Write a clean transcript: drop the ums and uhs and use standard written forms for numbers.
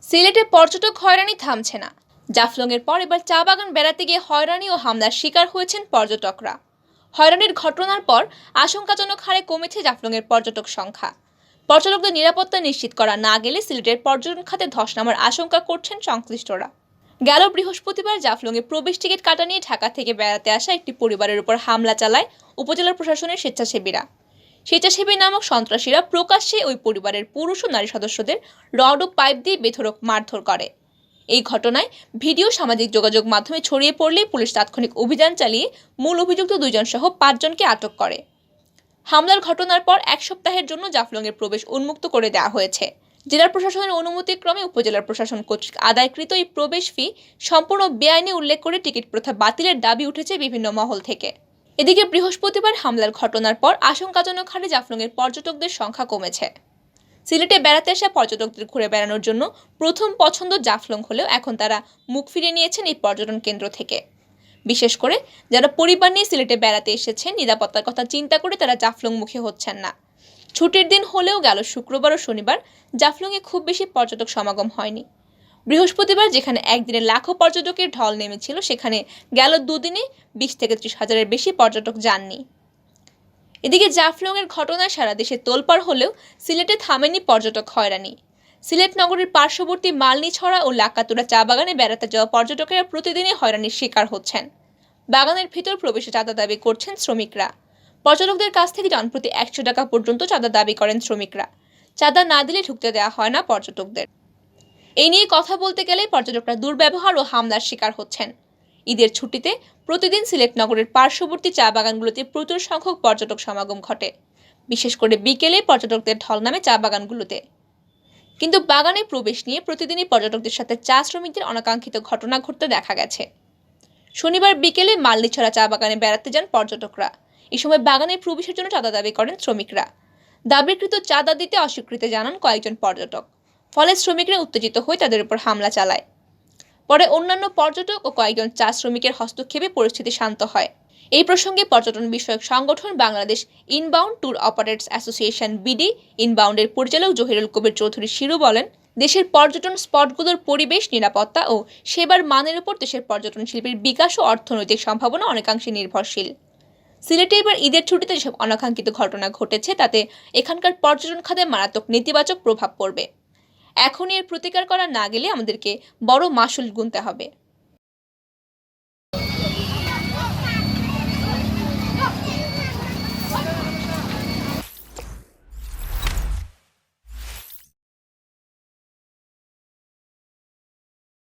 সিলেটে পর্যটক হয়রানি থামছে না। জাফলংয়ের পর এবার চা বাগান বেড়াতে গিয়ে হয়রানি ও হামলার শিকার হয়েছেন পর্যটকরা। হয়রানির ঘটনার পর আশঙ্কাজনক হারে কমেছে জাফলংয়ের পর্যটক সংখ্যা। পর্যটকদের নিরাপত্তা নিশ্চিত করা না গেলে সিলেটের পর্যটন খাতে ধস নামার আশঙ্কা করছেন সংশ্লিষ্টরা। গেল বৃহস্পতিবার জাফলংয়ে প্রবেশ টিকিট কাটা নিয়ে ঢাকা থেকে বেড়াতে আসা একটি পরিবারের উপর হামলা চালায় উপজেলা প্রশাসনের স্বেচ্ছাসেবীরা। স্বেচ্ছাসেবী নামক সন্ত্রাসীরা প্রকাশ্যে ওই পরিবারের পুরুষ ও নারী সদস্যদের রড ও পাইপ দিয়ে বেধড়ক মারধর করে। এই ঘটনায় ভিডিও সামাজিক যোগাযোগ মাধ্যমে ছড়িয়ে পড়লেই পুলিশ তাৎক্ষণিক অভিযান চালিয়ে মূল অভিযুক্ত 2 জন সহ 5 জনকে আটক করে। হামলার ঘটনার পর 1 সপ্তাহের জন্য জাফলংয়ের প্রবেশ উন্মুক্ত করে দেওয়া হয়েছে। জেলা প্রশাসনের অনুমতিক্রমে উপজেলা প্রশাসন কর্তৃক আদায়কৃত এই প্রবেশ ফি সম্পূর্ণ বেআইনি উল্লেখ করে টিকিট প্রথা বাতিলের দাবি উঠেছে বিভিন্ন মহল থেকে। এদিকে বৃহস্পতিবার হামলার ঘটনার পর আশঙ্কাজনক হারে জাফলংয়ের পর্যটকদের সংখ্যা কমেছে। সিলেটে বেড়াতে আসা পর্যটকদের ঘুরে বেড়ানোর জন্য প্রথম পছন্দ জাফলং হলেও এখন তারা মুখ ফিরিয়ে নিয়েছেন এই পর্যটন কেন্দ্র থেকে। বিশেষ করে যারা পরিবার নিয়ে সিলেটে বেড়াতে এসেছেন, নিরাপত্তার কথা চিন্তা করে তারা জাফলংমুখী হচ্ছেন না। ছুটির দিন হলেও গেল শুক্রবার ও শনিবার জাফলংয়ে খুব বেশি পর্যটক সমাগম হয়নি। বৃহস্পতিবার যেখানে একদিনে লাখো পর্যটকের ঢল নেমেছিল, সেখানে গেল দুদিনে 20 থেকে 30 হাজারের বেশি পর্যটক যাননি। এদিকে জাফলংয়ের ঘটনায় সারা দেশে তোলপাড় হলেও সিলেটে থামেনি পর্যটক হয়রানি। সিলেট নগরীর পার্শ্ববর্তী মালনীছড়া ও লাকাতুরা চা বাগানে বেড়াতে যাওয়া পর্যটকেরা প্রতিদিনই হয়রানির শিকার হচ্ছেন। বাগানের ভিতর প্রবেশে চাঁদা দাবি করছেন শ্রমিকরা। পর্যটকদের কাছ থেকে জনপ্রতি 100 টাকা পর্যন্ত চাঁদা দাবি করেন শ্রমিকরা। চাঁদা না দিলে ঢুকতে দেওয়া হয় না পর্যটকদের। এই নিয়ে কথা বলতে গেলেই পর্যটকরা দুর্ব্যবহার ও হামলার শিকার হচ্ছেন। ঈদের ছুটিতে প্রতিদিন সিলেট নগরের পার্শ্ববর্তী চা বাগানগুলোতে প্রচুর সংখ্যক পর্যটক সমাগম ঘটে। বিশেষ করে বিকেলে পর্যটকদের ঢল নামে চা বাগানগুলোতে। কিন্তু বাগানে প্রবেশ নিয়ে প্রতিদিনই পর্যটকদের সাথে চা শ্রমিকদের অনাকাঙ্ক্ষিত ঘটনা ঘটতে দেখা গেছে। শনিবার বিকেলে মালনীছড়া চা বাগানে বেড়াতে যান পর্যটকরা। এই সময় বাগানে প্রবেশের জন্য চাঁদা দাবি করেন শ্রমিকরা। দাবিকৃত চাঁদা দিতে অস্বীকৃতি জানান কয়েকজন পর্যটক। ফলে শ্রমিকরা উত্তেজিত হয়ে তাদের উপর হামলা চালায়। পরে অন্যান্য পর্যটক ও কয়েকজন চা শ্রমিকের হস্তক্ষেপে পরিস্থিতি শান্ত হয়। এই প্রসঙ্গে পর্যটন বিষয়ক সংগঠন Bangladesh inbound tour operators association BD ইনবাউন্ডের পরিচালক জহিরুল কবির চৌধুরী শিরু বলেন, দেশের পর্যটন স্পটগুলোর পরিবেশ, নিরাপত্তা ও সেবার মানের উপর দেশের পর্যটন শিল্পের বিকাশ ও অর্থনৈতিক সম্ভাবনা অনেকাংশে নির্ভরশীল। সিলেটে এবার ঈদের ছুটিতে যেসব অনাকাঙ্ক্ষিত ঘটনা ঘটেছে তাতে এখানকার পর্যটন খাতে মারাত্মক নেতিবাচক প্রভাব পড়বে। এখনই এর প্রতিকার করা না গেলে আমাদেরকে বড় মাশুল গুনতে হবে।